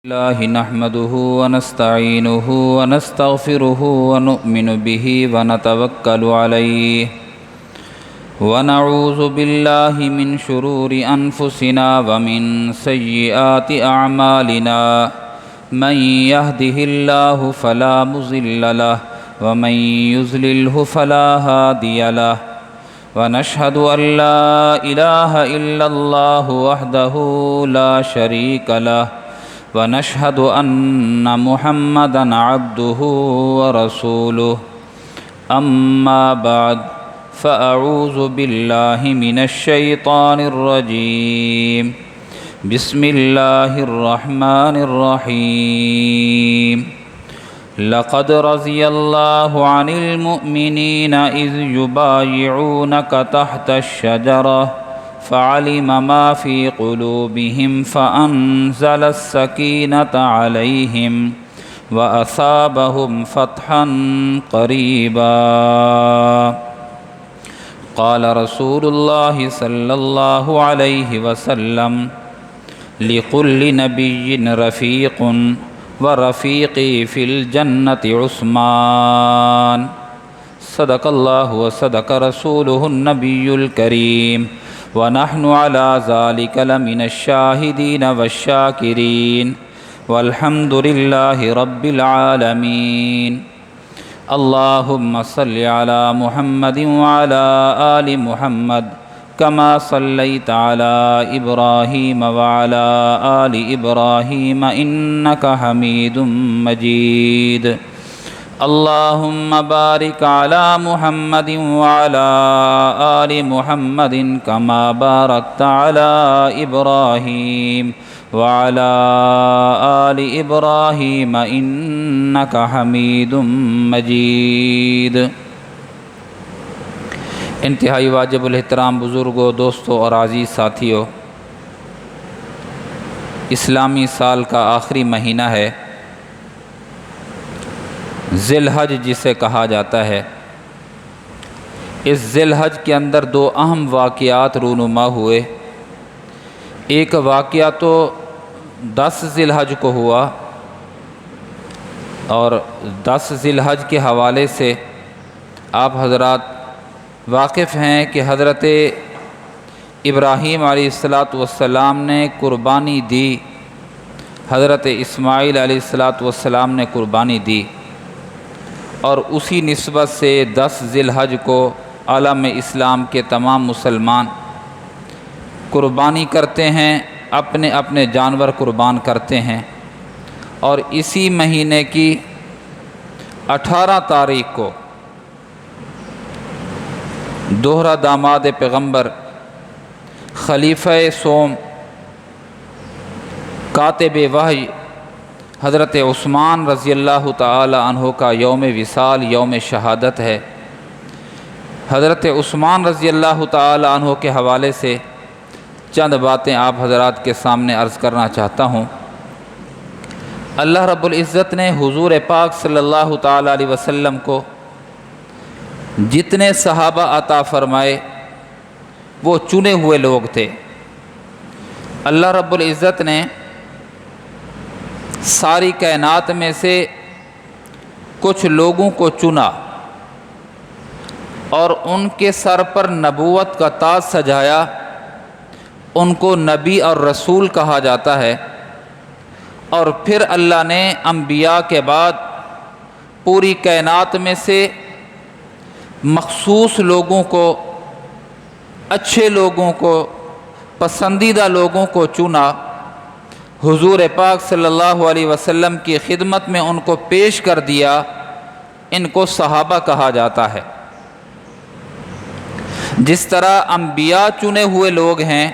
الله نحمده ونستعينه ونستغفره ونؤمن به ونتوكل عليه ونعوذ بالله من شرور أنفسنا ومن سيئات أعمالنا من يهده الله فلا مضل له ومن يضلله فلا هادي له ونشهد أن لا إله إلا الله وحده لا شريك له ونشهد أن محمدًا عبده ورسوله أما بعد فأعوذ بالله من الشيطان الرجيم بسم الله الرحمن الرحيم لقد رضي الله عن المؤمنين إذ يبايعونك تحت الشجرة فعلم ما في قلوبهم فأنزل السكينة عليهم وأثابهم فتحا قريبا قال رسول الله صلى الله عليه وسلم لكل نبي رفيق ورفيقي في الجنة عثمان صدق الله وصدق رسوله النبي الكريم ونحن على ذلك لمن الشاهدين والشاكرين والحمد لله رب العالمين اللهم صل على محمد وعلى آل محمد كما صليت على إبراهيم وعلى آل إبراهيم إنك حميد مجيد اللهم بارك على محمد وعلى آل محمد كما باركت على إبراهيم وعلى آل إبراهيم إنك حميد مجيد۔ انتہائی واجب الاحترام بزرگوں، دوستوں اور عزیز ساتھیوں، اسلامی سال کا آخری مہینہ ہے ذی الحج جسے کہا جاتا ہے۔ اس ذی الحج کے اندر دو اہم واقعات رونما ہوئے۔ ایک واقعہ تو 10 ذی الحج کو ہوا، اور 10 ذی الحج کے حوالے سے آپ حضرات واقف ہیں کہ حضرت ابراہیم علیہ السلام نے قربانی دی، حضرت اسماعیل علیہ السلام نے قربانی دی، اور اسی نسبت سے 10 ذی الحج کو عالم اسلام کے تمام مسلمان قربانی کرتے ہیں، اپنے اپنے جانور قربان کرتے ہیں۔ اور اسی مہینے کی 18 تاریخ کو دوہرا داماد پیغمبر، خلیفہ سوم، کاتب وحی حضرت عثمان رضی اللہ تعالی عنہ کا یوم وصال، یوم شہادت ہے۔ حضرت عثمان رضی اللہ تعالی عنہ کے حوالے سے چند باتیں آپ حضرات کے سامنے عرض کرنا چاہتا ہوں۔ اللہ رب العزت نے حضور پاک صلی اللہ تعالی علیہ وسلم کو جتنے صحابہ عطا فرمائے وہ چنے ہوئے لوگ تھے۔ اللہ رب العزت نے ساری کائنات میں سے کچھ لوگوں کو چنا اور ان کے سر پر نبوت کا تاج سجایا، ان کو نبی اور رسول کہا جاتا ہے۔ اور پھر اللہ نے انبیاء کے بعد پوری کائنات میں سے مخصوص لوگوں کو، اچھے لوگوں کو، پسندیدہ لوگوں کو چنا، حضور پاک صلی اللہ علیہ وسلم کی خدمت میں ان کو پیش کر دیا، ان کو صحابہ کہا جاتا ہے۔ جس طرح انبیاء چنے ہوئے لوگ ہیں،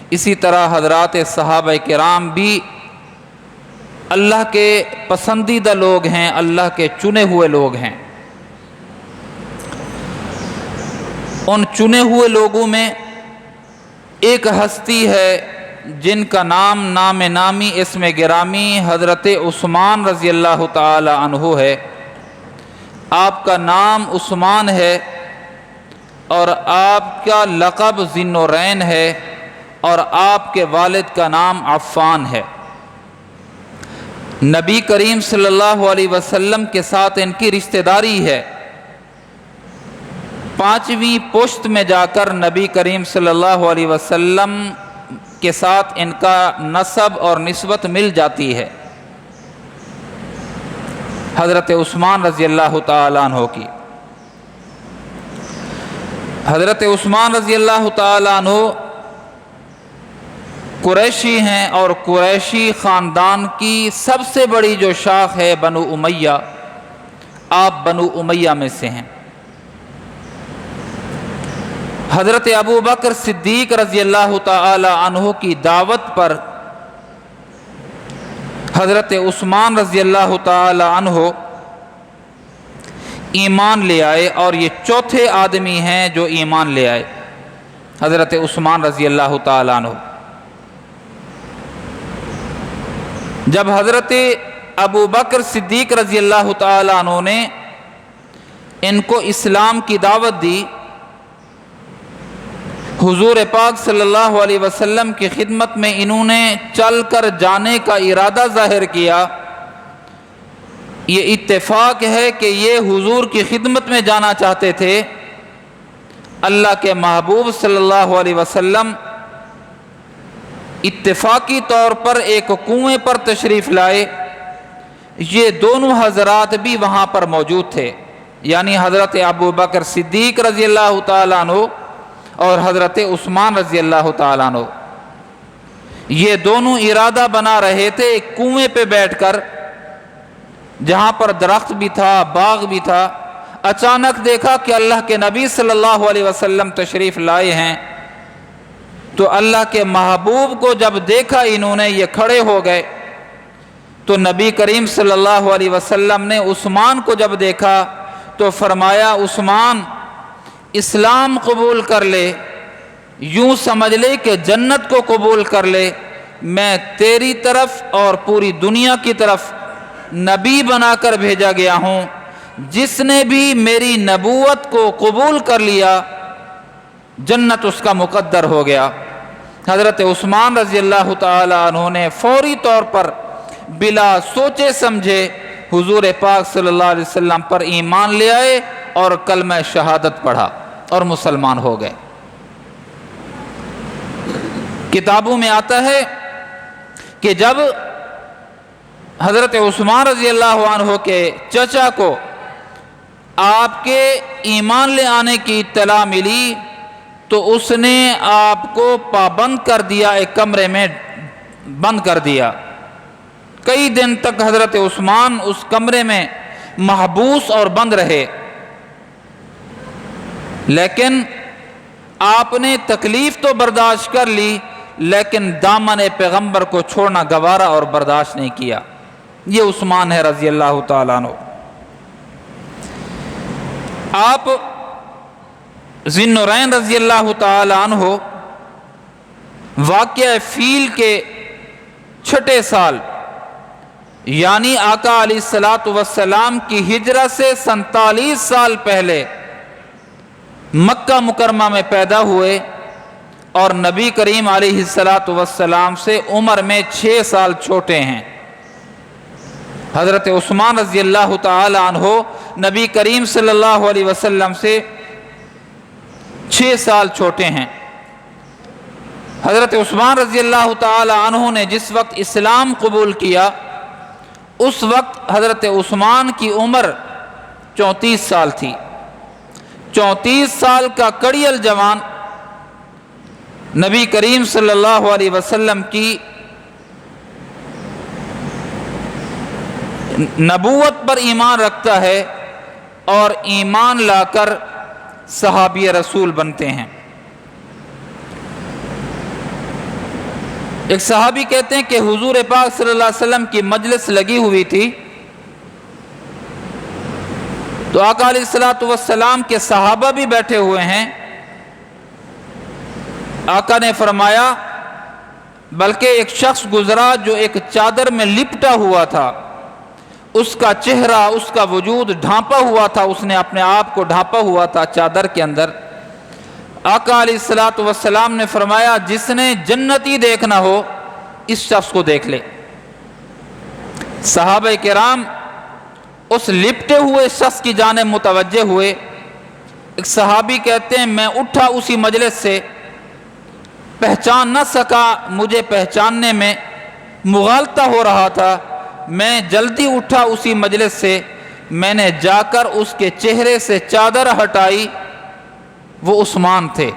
اسی طرح حضرات صحابہ کرام بھی اللہ کے پسندیدہ لوگ ہیں، اللہ کے چنے ہوئے لوگ ہیں۔ ان چنے ہوئے لوگوں میں ایک ہستی ہے جن کا نام نام نامی اسم گرامی حضرت عثمان رضی اللہ تعالی عنہ ہے۔ آپ کا نام عثمان ہے اور آپ کا لقب ذی النورین ہے، اور آپ کے والد کا نام عفان ہے۔ نبی کریم صلی اللہ علیہ وسلم کے ساتھ ان کی رشتہ داری ہے، 5ویں پشت میں جا کر نبی کریم صلی اللہ علیہ وسلم کے ساتھ ان کا نسب اور نسبت مل جاتی ہے، حضرت عثمان رضی اللہ تعالیٰ عنہ کی۔ حضرت عثمان رضی اللہ تعالیٰ عنہ قریشی ہیں، اور قریشی خاندان کی سب سے بڑی جو شاخ ہے بنو امیہ، آپ بنو امیہ میں سے ہیں۔ حضرت ابو بکر صدیق رضی اللہ تعالی عنہ کی دعوت پر حضرت عثمان رضی اللہ تعالی عنہ ایمان لے آئے، اور یہ چوتھے آدمی ہیں جو ایمان لے آئے، حضرت عثمان رضی اللہ تعالی عنہ۔ جب حضرت ابو بکر صدیق رضی اللہ تعالی عنہ نے ان کو اسلام کی دعوت دی، حضور پاک صلی اللہ علیہ وسلم کی خدمت میں انہوں نے چل کر جانے کا ارادہ ظاہر کیا، یہ اتفاق ہے کہ یہ حضور کی خدمت میں جانا چاہتے تھے۔ اللہ کے محبوب صلی اللہ علیہ وسلم اتفاقی طور پر ایک کنویں پر تشریف لائے، یہ دونوں حضرات بھی وہاں پر موجود تھے، یعنی حضرت ابو بکر صدیق رضی اللہ تعالیٰ عنہ اور حضرت عثمان رضی اللہ تعالیٰ عنہ، یہ دونوں ارادہ بنا رہے تھے ایک کنویں پہ بیٹھ کر، جہاں پر درخت بھی تھا، باغ بھی تھا۔ اچانک دیکھا کہ اللہ کے نبی صلی اللہ علیہ وسلم تشریف لائے ہیں، تو اللہ کے محبوب کو جب دیکھا انہوں نے، یہ کھڑے ہو گئے، تو نبی کریم صلی اللہ علیہ وسلم نے عثمان کو جب دیکھا تو فرمایا، عثمان اسلام قبول کر لے، یوں سمجھ لے کہ جنت کو قبول کر لے، میں تیری طرف اور پوری دنیا کی طرف نبی بنا کر بھیجا گیا ہوں، جس نے بھی میری نبوت کو قبول کر لیا جنت اس کا مقدر ہو گیا۔ حضرت عثمان رضی اللہ تعالی عنہ نے فوری طور پر بلا سوچے سمجھے حضور پاک صلی اللہ علیہ وسلم پر ایمان لے آئے اور کلمہ شہادت پڑھا اور مسلمان ہو گئے۔ کتابوں میں آتا ہے کہ جب حضرت عثمان رضی اللہ عنہ کے چچا کو آپ کے ایمان لے آنے کی اطلاع ملی، تو اس نے آپ کو پابند کر دیا، ایک کمرے میں بند کر دیا۔ کئی دن تک حضرت عثمان اس کمرے میں محبوس اور بند رہے، لیکن آپ نے تکلیف تو برداشت کر لی، لیکن دامن پیغمبر کو چھوڑنا گوارا اور برداشت نہیں کیا۔ یہ عثمان ہے رضی اللہ تعالیٰ عنہ۔ آپ ذی النورین رضی اللہ تعالیٰ عنہ واقعہ فیل کے 6 سال، یعنی آقا علیہ السلام کی ہجرت سے 47 سال پہلے مکہ مکرمہ میں پیدا ہوئے، اور نبی کریم علیہ السلام سے عمر میں 6 سال چھوٹے ہیں۔ حضرت عثمان رضی اللہ تعالی عنہ نبی کریم صلی اللہ علیہ وسلم سے 6 سال چھوٹے ہیں۔ حضرت عثمان رضی اللہ تعالی عنہ نے جس وقت اسلام قبول کیا، اس وقت حضرت عثمان کی عمر 34 سال تھی۔ 34 سال کا کڑیل جوان نبی کریم صلی اللہ علیہ وسلم کی نبوت پر ایمان رکھتا ہے اور ایمان لا کر صحابی رسول بنتے ہیں۔ ایک صحابی کہتے ہیں کہ حضور پاک صلی اللہ علیہ وسلم کی مجلس لگی ہوئی تھی، تو آقا علیہ السلام کے صحابہ بھی بیٹھے ہوئے ہیں۔ آقا نے فرمایا، بلکہ ایک شخص گزرا جو ایک چادر میں لپٹا ہوا تھا، اس کا چہرہ، اس کا وجود ڈھانپا ہوا تھا، اس نے اپنے آپ کو ڈھانپا ہوا تھا چادر کے اندر۔ آقا علیہ السلام نے فرمایا، جس نے جنتی دیکھنا ہو اس شخص کو دیکھ لے۔ صحابہ کرام اس لپٹے ہوئے شخص کی جانب متوجہ ہوئے۔ ایک صحابی کہتے ہیں میں اٹھا اسی مجلس سے، پہچان نہ سکا، مجھے پہچاننے میں مغالطہ ہو رہا تھا، میں جلدی اٹھا اسی مجلس سے، میں نے جا کر اس کے چہرے سے چادر ہٹائی، وہ عثمان تھے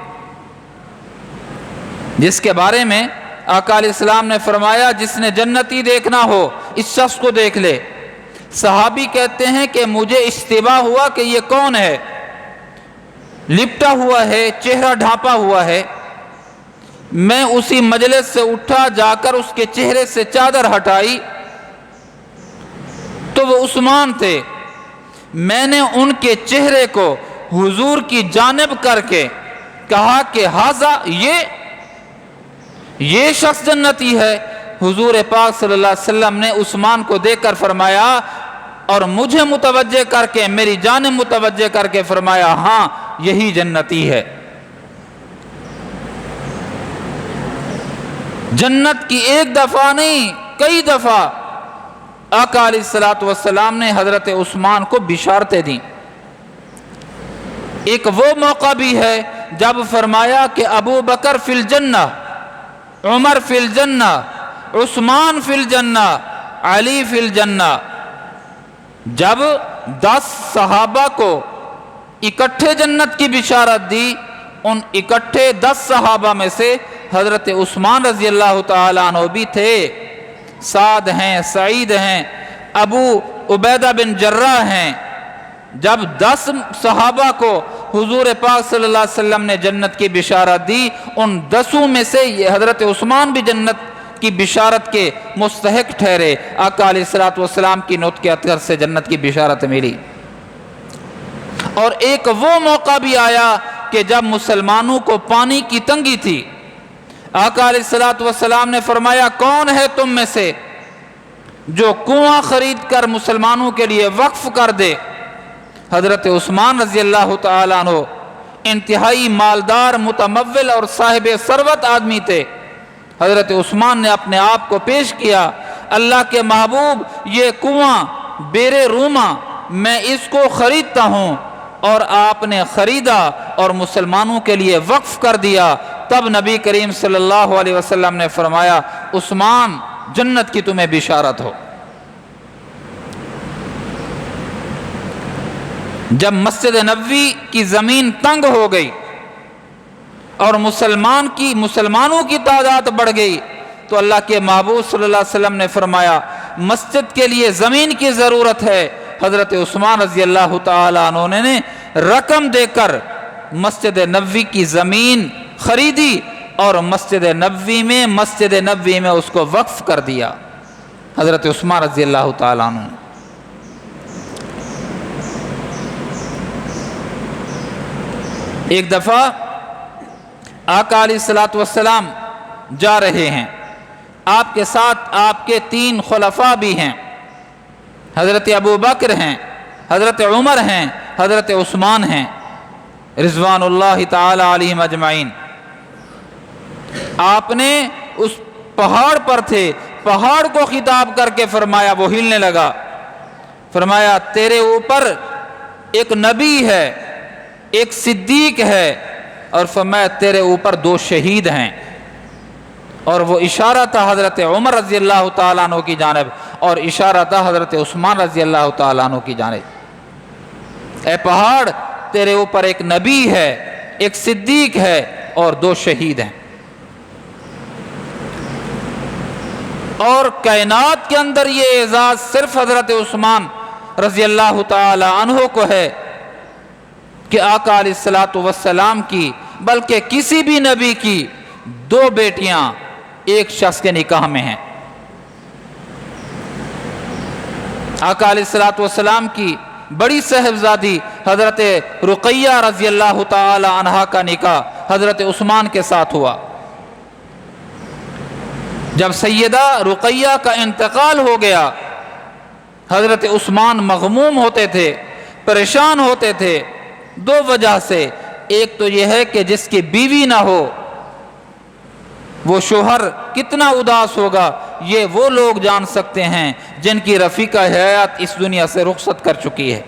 جس کے بارے میں آقا علیہ السلام نے فرمایا جس نے جنتی دیکھنا ہو اس شخص کو دیکھ لے۔ صحابی کہتے ہیں کہ مجھے اشتباہ ہوا کہ یہ کون ہے، لپٹا ہوا ہے، چہرہ ڈھانپا ہوا ہے۔ میں اسی مجلس سے اٹھا، جا کر اس کے چہرے سے چادر ہٹائی تو وہ عثمان تھے۔ میں نے ان کے چہرے کو حضور کی جانب کر کے کہا کہ ہذا، یہ شخص جنتی ہے۔ حضور پاک صلی اللہ علیہ وسلم نے عثمان کو دیکھ کر فرمایا اور مجھے متوجہ کر کے، میری جانب متوجہ کر کے فرمایا ہاں یہی جنتی ہے۔ جنت کی ایک دفعہ نہیں، کئی دفعہ آقا علیہ السلام نے حضرت عثمان کو بشارتیں دیں۔ ایک وہ موقع بھی ہے جب فرمایا کہ ابو بکر فی الجنہ، عمر فی الجنہ، عثمان فی الجنہ، علی فی الجنہ۔ جب 10 صحابہ کو اکٹھے جنت کی بشارت دی، ان اکٹھے 10 صحابہ میں سے حضرت عثمان رضی اللہ تعالیٰ عنہ بھی تھے۔ سعد ہیں، سعید ہیں، ابو عبیدہ بن جراح ہیں۔ جب 10 صحابہ کو حضور پاک صلی اللہ علیہ وسلم نے جنت کی بشارت دی، ان 10 میں سے یہ حضرت عثمان بھی جنت کی بشارت کے مستحق ٹھہرے۔ آقا علیہ السلام کی نطق اطہر سے جنت کی بشارت ملی۔ اور ایک وہ موقع بھی آیا کہ جب مسلمانوں کو پانی کی تنگی تھی، آقا علیہ السلام نے فرمایا کون ہے تم میں سے جو کنواں خرید کر مسلمانوں کے لیے وقف کر دے؟ حضرت عثمان رضی اللہ تعالیٰ عنہ انتہائی مالدار، متمول اور صاحب ثروت آدمی تھے۔ حضرت عثمان نے اپنے آپ کو پیش کیا، اللہ کے محبوب یہ کنواں بیر روما میں اس کو خریدتا ہوں، اور آپ نے خریدا اور مسلمانوں کے لیے وقف کر دیا۔ تب نبی کریم صلی اللہ علیہ وسلم نے فرمایا عثمان جنت کی تمہیں بشارت ہو۔ جب مسجد نبوی کی زمین تنگ ہو گئی اور مسلمانوں کی تعداد بڑھ گئی تو اللہ کے محبوب صلی اللہ علیہ وسلم نے فرمایا مسجد کے لیے زمین کی ضرورت ہے۔ حضرت عثمان رضی اللہ تعالیٰ عنہ نے رقم دے کر مسجد نبوی کی زمین خریدی اور مسجد نبوی میں اس کو وقف کر دیا۔ حضرت عثمان رضی اللہ تعالیٰ عنہ نے ایک دفعہ آقا علیہ السلام جا رہے ہیں، آپ کے ساتھ آپ کے 3 خلفاء بھی ہیں، حضرت ابو بکر ہیں، حضرت عمر ہیں، حضرت عثمان ہیں رضوان اللہ تعالی علیہم اجمعین۔ آپ نے اس پہاڑ پر تھے، پہاڑ کو خطاب کر کے فرمایا، وہ ہلنے لگا، فرمایا تیرے اوپر ایک نبی ہے، ایک صدیق ہے، اور فرمایا تیرے اوپر 2 شہید ہیں۔ اور وہ اشارہ تھا حضرت عمر رضی اللہ تعالیٰ عنہ کی جانب، اور اشارہ تھا حضرت عثمان رضی اللہ تعالیٰ عنہ کی جانب۔ اے پہاڑ تیرے اوپر ایک نبی ہے، ایک صدیق ہے، اور 2 شہید ہیں۔ اور کائنات کے اندر یہ اعزاز صرف حضرت عثمان رضی اللہ تعالی عنہ کو ہے کہ آقا علیہ السلام کی بلکہ کسی بھی نبی کی 2 بیٹیاں ایک شخص کے نکاح میں ہیں۔ آقا علیہ السلام کی بڑی صاحبزادی حضرت رقیہ رضی اللہ تعالی عنہا کا نکاح حضرت عثمان کے ساتھ ہوا۔ جب سیدہ رقیہ کا انتقال ہو گیا، حضرت عثمان مغموم ہوتے تھے، پریشان ہوتے تھے 2 وجہ سے۔ ایک تو یہ ہے کہ جس کی بیوی نہ ہو وہ شوہر کتنا اداس ہوگا یہ وہ لوگ جان سکتے ہیں جن کی رفیقہ حیات اس دنیا سے رخصت کر چکی ہے۔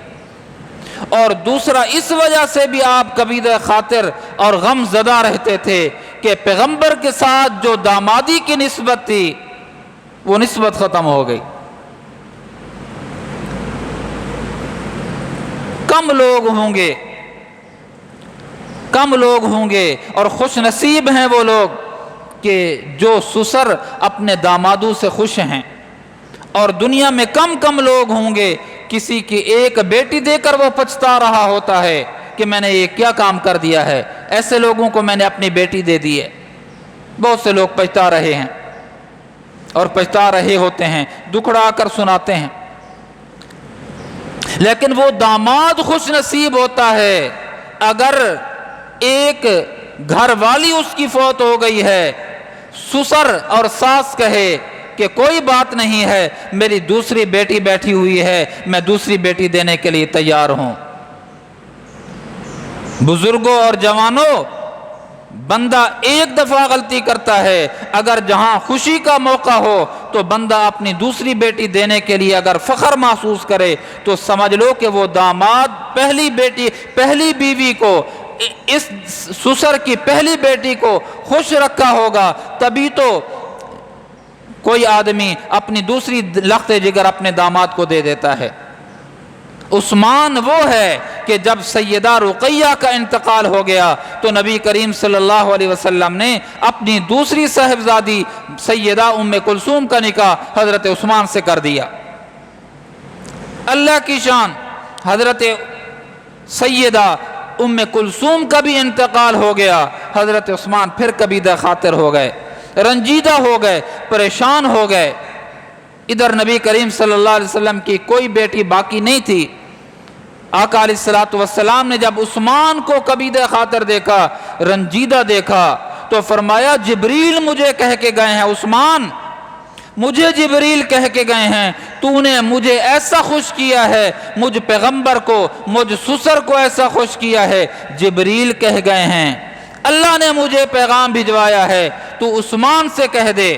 اور دوسرا اس وجہ سے بھی آپ کبیدہ خاطر اور غم زدہ رہتے تھے کہ پیغمبر کے ساتھ جو دامادی کی نسبت تھی وہ نسبت ختم ہو گئی۔ کم لوگ ہوں گے اور خوش نصیب ہیں وہ لوگ کہ جو سسر اپنے دامادوں سے خوش ہیں، اور دنیا میں کم لوگ ہوں گے کسی کی ایک بیٹی دے کر وہ پچھتا رہا ہوتا ہے کہ میں نے یہ کیا کام کر دیا ہے، ایسے لوگوں کو میں نے اپنی بیٹی دے دی ہے۔ بہت سے لوگ پچھتا رہے ہیں اور پچھتا رہے ہوتے ہیں، دکھڑا کر سناتے ہیں، لیکن وہ داماد خوش نصیب ہوتا ہے اگر ایک گھر والی اس کی فوت ہو گئی ہے، سسر اور ساس کہے کہ کوئی بات نہیں ہے، میری دوسری بیٹی بیٹھی ہوئی ہے، میں دوسری بیٹی دینے کے لیے تیار ہوں۔ بزرگوں اور جوانوں، بندہ ایک دفعہ غلطی کرتا ہے، اگر جہاں خوشی کا موقع ہو تو بندہ اپنی دوسری بیٹی دینے کے لیے اگر فخر محسوس کرے تو سمجھ لو کہ وہ داماد پہلی بیوی کو، اس سسر کی پہلی بیٹی کو خوش رکھا ہوگا، تبھی تو کوئی آدمی اپنی دوسری لخت جگر اپنے داماد کو دے دیتا ہے۔ عثمان وہ ہے کہ جب سیدہ رقیہ کا انتقال ہو گیا تو نبی کریم صلی اللہ علیہ وسلم نے اپنی دوسری صاحبزادی سیدہ ام کلثوم کا نکاح حضرت عثمان سے کر دیا۔ اللہ کی شان، حضرت سیدہ ام کلثوم کا بھی انتقال ہو گیا، حضرت عثمان پھر کبیدہ خاطر ہو گئے، رنجیدہ ہو گئے، پریشان ہو گئے۔ ادھر نبی کریم صلی اللہ علیہ وسلم کی کوئی بیٹی باقی نہیں تھی۔ آقا علیہ السلام نے جب عثمان کو کبیدہ خاطر دیکھا، رنجیدہ دیکھا، تو فرمایا جبریل مجھے کہہ کے گئے ہیں، عثمان مجھے جبریل کہہ کے گئے ہیں تو نے مجھے ایسا خوش کیا ہے، مجھ پیغمبر کو، مجھ سسر کو ایسا خوش کیا ہے، جبریل کہہ گئے ہیں، اللہ نے مجھے پیغام بھجوایا ہے، تو عثمان سے کہہ دے۔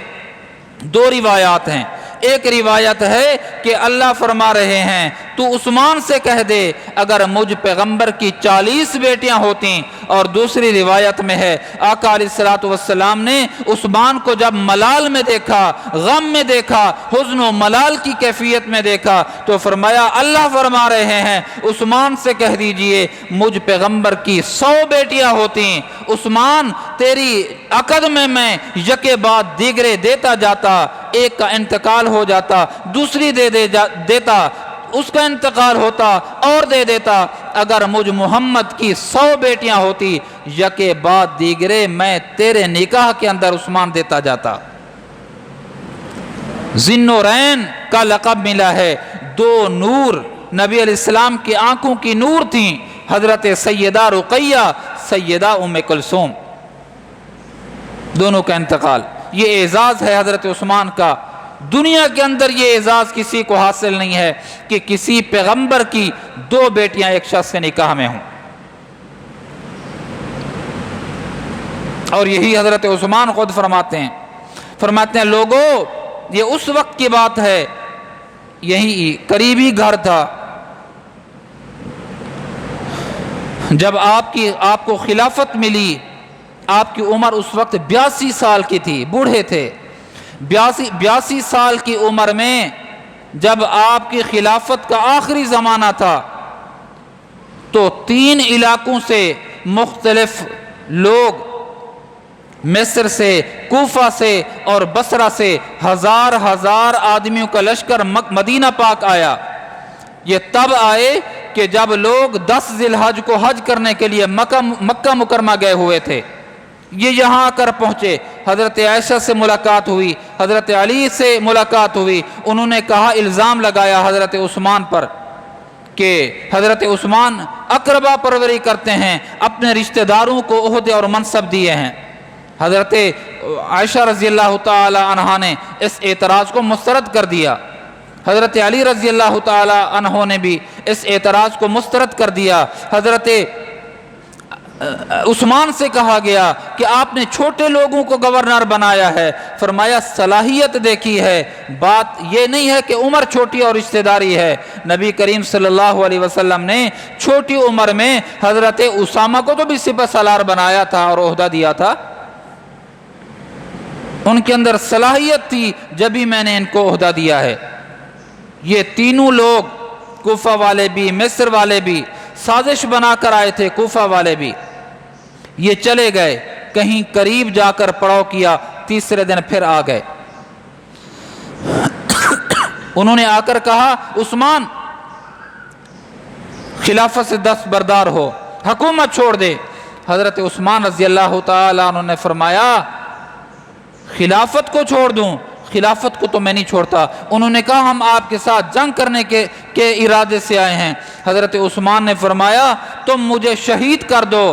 دو روایات ہیں، ایک روایت ہے کہ اللہ فرما رہے ہیں تو عثمان سے کہہ دے اگر مجھ پیغمبر کی 40 بیٹیاں ہوتیں، اور دوسری روایت میں ہے آقا علیہ السلام نے عثمان کو جب ملال میں دیکھا، غم میں دیکھا، حزن و ملال کی کیفیت میں دیکھا تو فرمایا اللہ فرما رہے ہیں عثمان سے کہہ دیجئے مجھ پیغمبر کی 100 بیٹیاں ہوتیں، عثمان تیری عقد میں یکے بعد دیگرے دیتا جاتا، ایک کا انتقال ہو جاتا، دوسری دیتا، اس کا انتقال ہوتا اور دے دیتا، اگر مجھ محمد کی 100 بیٹیاں ہوتی یکے بعد دیگرے میں تیرے نکاح کے اندر عثمان دیتا جاتا۔ ذی النورین کا لقب ملا ہے، دو نور نبی علیہ السلام کی آنکھوں کی نور تھیں، حضرت سیدہ رقیہ، سیدہ ام کلثوم، دونوں کا انتقال۔ یہ اعزاز ہے حضرت عثمان کا، دنیا کے اندر یہ اعزاز کسی کو حاصل نہیں ہے کہ کسی پیغمبر کی 2 بیٹیاں ایک شخص کے نکاح میں ہوں۔ اور یہی حضرت عثمان خود فرماتے ہیں لوگوں یہ اس وقت کی بات ہے، یہی قریبی گھر تھا جب آپ کو خلافت ملی، آپ کی عمر اس وقت 82 سال کی تھی، بوڑھے تھے۔ 82 سال کی عمر میں جب آپ کی خلافت کا آخری زمانہ تھا تو 3 علاقوں سے مختلف لوگ، مصر سے، کوفہ سے اور بصرہ سے ہزار آدمیوں کا لشکر مدینہ پاک آیا۔ یہ تب آئے کہ جب لوگ 10 ذی الحج کو حج کرنے کے لیے مکہ مکرمہ گئے ہوئے تھے، یہ یہاں آ کر پہنچے، حضرت عائشہ سے ملاقات ہوئی، حضرت علی سے ملاقات ہوئی، انہوں نے کہا، الزام لگایا حضرت عثمان پر کہ حضرت عثمان اقربا پروری کرتے ہیں، اپنے رشتہ داروں کو عہدے اور منصب دیے ہیں۔ حضرت عائشہ رضی اللہ تعالی عنہا نے اس اعتراض کو مسترد کر دیا، حضرت علی رضی اللہ تعالی عنہ نے بھی اس اعتراض کو مسترد کر دیا، حضرت عثمان سے کہا گیا کہ آپ نے چھوٹے لوگوں کو گورنر بنایا ہے، فرمایا صلاحیت دیکھی ہے، بات یہ نہیں ہے کہ عمر چھوٹی اور رشتہ داری ہے۔ نبی کریم صلی اللہ علیہ وسلم نے چھوٹی عمر میں حضرت اسامہ کو تو بھی سپہ سالار بنایا تھا اور عہدہ دیا تھا، ان کے اندر صلاحیت تھی، جبھی میں نے ان کو عہدہ دیا ہے۔ یہ تینوں لوگ، کوفہ والے بھی، مصر والے بھی، سازش بنا کر آئے تھے، کوفہ والے بھی، یہ چلے گئے، کہیں قریب جا کر پڑاؤ کیا، تیسرے دن پھر آ گئے۔ انہوں نے آ کر کہا عثمان خلافت سے دستبردار ہو، حکومت چھوڑ دے۔ حضرت عثمان رضی اللہ تعالیٰ عنہ نے فرمایا خلافت کو چھوڑ دوں؟ خلافت کو تو میں نہیں چھوڑتا۔ انہوں نے کہا ہم آپ کے ساتھ جنگ کرنے کے ارادے سے آئے ہیں۔ حضرت عثمان نے فرمایا تم مجھے شہید کر دو،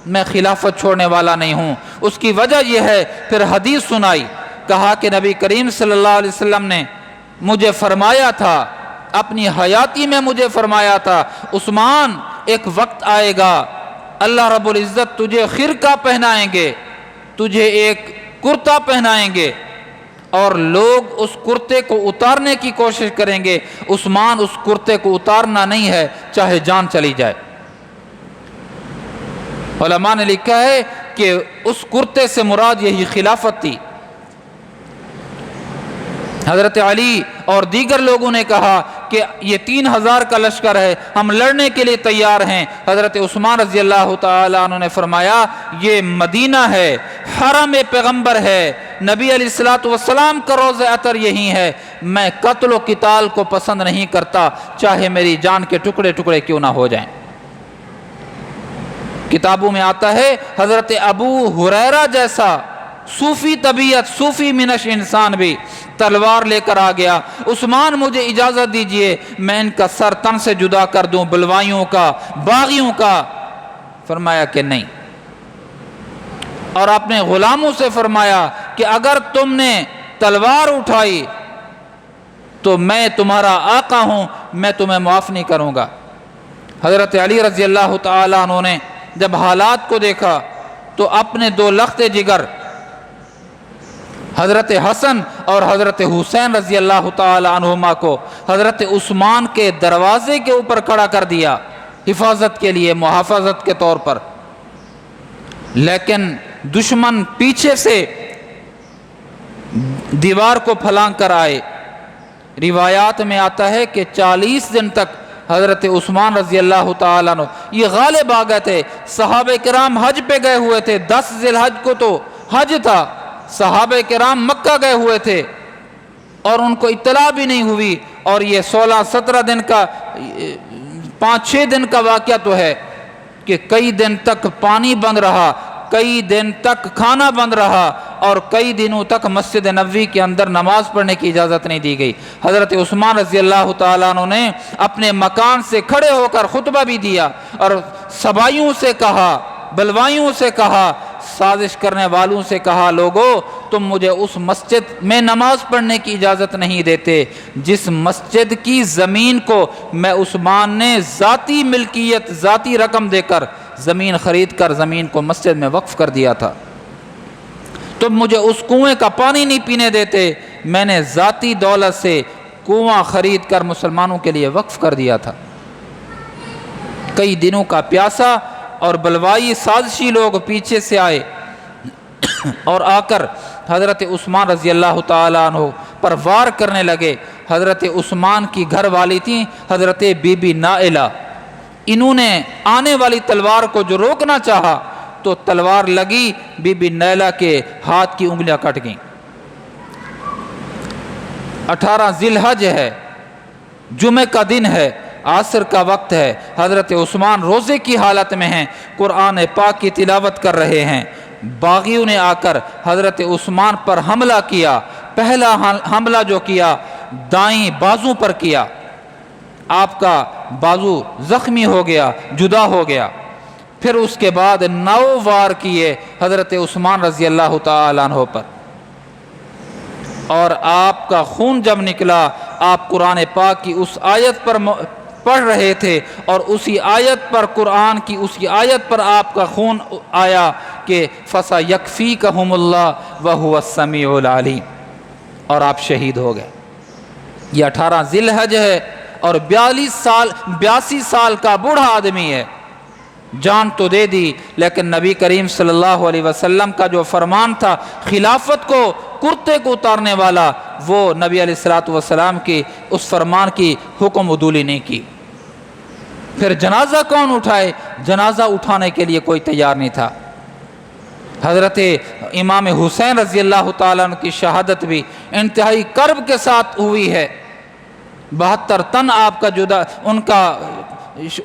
میں خلافت چھوڑنے والا نہیں ہوں۔ اس کی وجہ یہ ہے، پھر حدیث سنائی، کہا کہ نبی کریم صلی اللہ علیہ وسلم نے مجھے فرمایا تھا، اپنی حیاتی میں مجھے فرمایا تھا عثمان ایک وقت آئے گا اللہ رب العزت تجھے خرقہ پہنائیں گے، تجھے ایک کرتا پہنائیں گے اور لوگ اس کرتے کو اتارنے کی کوشش کریں گے، عثمان اس کرتے کو اتارنا نہیں ہے چاہے جان چلی جائے۔ علماء نے لکھا ہے کہ اس کرتے سے مراد یہی خلافت تھی۔ حضرت علی اور دیگر لوگوں نے کہا کہ یہ 3000 کا لشکر ہے، ہم لڑنے کے لیے تیار ہیں۔ حضرت عثمان رضی اللہ تعالیٰ عنہ نے فرمایا یہ مدینہ ہے، حرم پیغمبر ہے، نبی علیہ السلام کا روضہ اطہر یہی ہے، میں قتل و قتال کو پسند نہیں کرتا چاہے میری جان کے ٹکڑے ٹکڑے کیوں نہ ہو جائیں۔ کتابوں میں آتا ہے حضرت ابو ہریرہ جیسا صوفی طبیعت، صوفی منش انسان بھی تلوار لے کر آ گیا، عثمان مجھے اجازت دیجئے میں ان کا سر تن سے جدا کر دوں، بلوائیوں کا، باغیوں کا۔ فرمایا کہ نہیں، اور اپنے غلاموں سے فرمایا کہ اگر تم نے تلوار اٹھائی تو میں تمہارا آقا ہوں، میں تمہیں معاف نہیں کروں گا۔ حضرت علی رضی اللہ تعالیٰ عنہ نے جب حالات کو دیکھا تو اپنے 2 لخت جگر حضرت حسن اور حضرت حسین رضی اللہ تعالی عنہما کو حضرت عثمان کے دروازے کے اوپر کھڑا کر دیا حفاظت کے لیے، محافظت کے طور پر، لیکن دشمن پیچھے سے دیوار کو پھلانگ کر آئے۔ روایات میں آتا ہے کہ 40 دن تک حضرت عثمان رضی اللہ تعالیٰ عنہ یہ غالب آ گئے تھے۔ صحابہ کرام حج پہ گئے ہوئے تھے، 10 ذی الحج کو تو حج تھا، صحابہ کرام مکہ گئے ہوئے تھے اور ان کو اطلاع بھی نہیں ہوئی، اور یہ 16-17 دن کا 5-6 دن کا واقعہ تو ہے کہ کئی دن تک پانی بند رہا، کئی دن تک کھانا بند رہا، اور کئی دنوں تک مسجد نبوی کے اندر نماز پڑھنے کی اجازت نہیں دی گئی۔ حضرت عثمان رضی اللہ تعالیٰ عنہ نے اپنے مکان سے کھڑے ہو کر خطبہ بھی دیا اور سبائیوں سے کہا، بلوائیوں سے کہا، سازش کرنے والوں سے کہا لوگو تم مجھے اس مسجد میں نماز پڑھنے کی اجازت نہیں دیتے جس مسجد کی زمین کو میں عثمان نے ذاتی ملکیت، ذاتی رقم دے کر زمین خرید کر زمین کو مسجد میں وقف کر دیا تھا، تم مجھے اس کنویں کا پانی نہیں پینے دیتے، میں نے ذاتی دولت سے کنواں خرید کر مسلمانوں کے لیے وقف کر دیا تھا۔ کئی دنوں کا پیاسا اور بلوائی سازشی لوگ پیچھے سے آئے اور آ کر حضرت عثمان رضی اللہ تعالیٰ عنہ پر وار کرنے لگے۔ حضرت عثمان کی گھر والی تھیں حضرت بی بی نائلہ، انہوں نے آنے والی تلوار کو جو روکنا چاہا تو تلوار لگی، بی بی نائلہ کے ہاتھ کی انگلیاں کٹ گئیں۔ 18 ذی الحج ہے، جمعہ کا دن ہے، عصر کا وقت ہے، حضرت عثمان روزے کی حالت میں ہیں، قرآن پاک کی تلاوت کر رہے ہیں، باغیوں نے آ کر حضرت عثمان پر حملہ کیا۔ پہلا حملہ جو کیا دائیں بازو پر کیا، آپ کا بازو زخمی ہو گیا، جدا ہو گیا۔ پھر اس کے بعد 9 وار کیے حضرت عثمان رضی اللہ تعالیٰ عنہ پر، اور آپ کا خون جب نکلا آپ قرآن پاک کی اس آیت پر پڑھ رہے تھے اور اسی آیت پر، قرآن کی اسی آیت پر آپ کا خون آیا کہ فَسَيَكْفِيكَهُمُ اللَّهُ وَهُوَ السَّمِيعُ الْعَلِيمُ، اور آپ شہید ہو گئے۔ یہ 18 ذی الحج ہے اور 82 سال کا بوڑھا آدمی ہے، جان تو دے دی، لیکن نبی کریم صلی اللہ علیہ وسلم کا جو فرمان تھا خلافت کو، کرتے کو اتارنے والا، وہ نبی علیہ السلام کی اس فرمان کی حکم عدولی نہیں کی۔ پھر جنازہ کون اٹھائے؟ جنازہ اٹھانے کے لیے کوئی تیار نہیں تھا۔ حضرت امام حسین رضی اللہ تعالیٰ عنہ کی شہادت بھی انتہائی کرب کے ساتھ ہوئی ہے۔ 72 تن آپ کا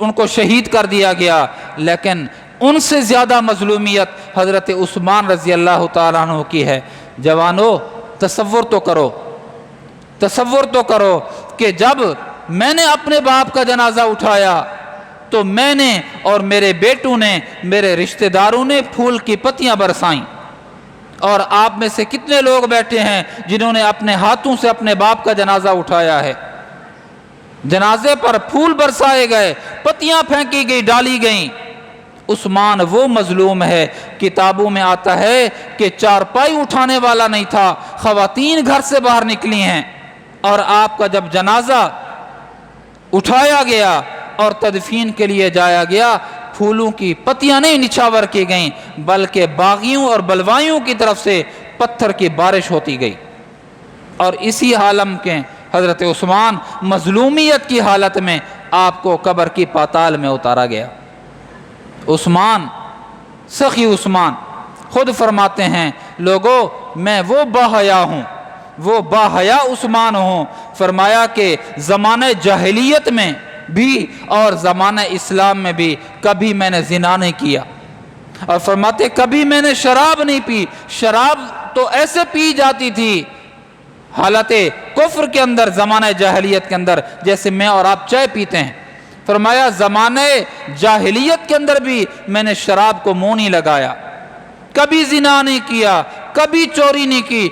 ان کو شہید کر دیا گیا، لیکن ان سے زیادہ مظلومیت حضرت عثمان رضی اللہ تعالیٰ عنہ کی ہے۔ جوانو تصور تو کرو کہ جب میں نے اپنے باپ کا جنازہ اٹھایا تو میں نے اور میرے بیٹوں نے، میرے رشتہ داروں نے پھول کی پتیاں برسائیں، اور آپ میں سے کتنے لوگ بیٹھے ہیں جنہوں نے اپنے ہاتھوں سے اپنے باپ کا جنازہ اٹھایا ہے؟ جنازے پر پھول برسائے گئے، پتیاں پھینکی گئی، ڈالی گئیں۔ عثمان وہ مظلوم ہے، کتابوں میں آتا ہے کہ چارپائی اٹھانے والا نہیں تھا، خواتین گھر سے باہر نکلی ہیں، اور آپ کا جب جنازہ اٹھایا گیا اور تدفین کے لیے جایا گیا، پھولوں کی پتیاں نہیں نچھاور کی گئیں، بلکہ باغیوں اور بلوائیوں کی طرف سے پتھر کی بارش ہوتی گئی، اور اسی عالم کے حضرت عثمان مظلومیت کی حالت میں آپ کو قبر کی پاتال میں اتارا گیا۔ عثمان، سخی عثمان خود فرماتے ہیں، لوگو میں وہ باحیا ہوں، وہ باحیا عثمان ہوں۔ فرمایا کہ زمانہ جاہلیت میں بھی اور زمانہ اسلام میں بھی کبھی میں نے زنا نہیں کیا، اور فرماتے کبھی میں نے شراب نہیں پی۔ شراب تو ایسے پی جاتی تھی حالت کفر کے اندر، زمانہ جاہلیت کے اندر، جیسے میں اور آپ چائے پیتے ہیں۔ فرمایا زمانہ جاہلیت کے اندر بھی میں نے شراب کو منہ نہیں لگایا، کبھی زنا نہیں کیا، کبھی چوری نہیں کی،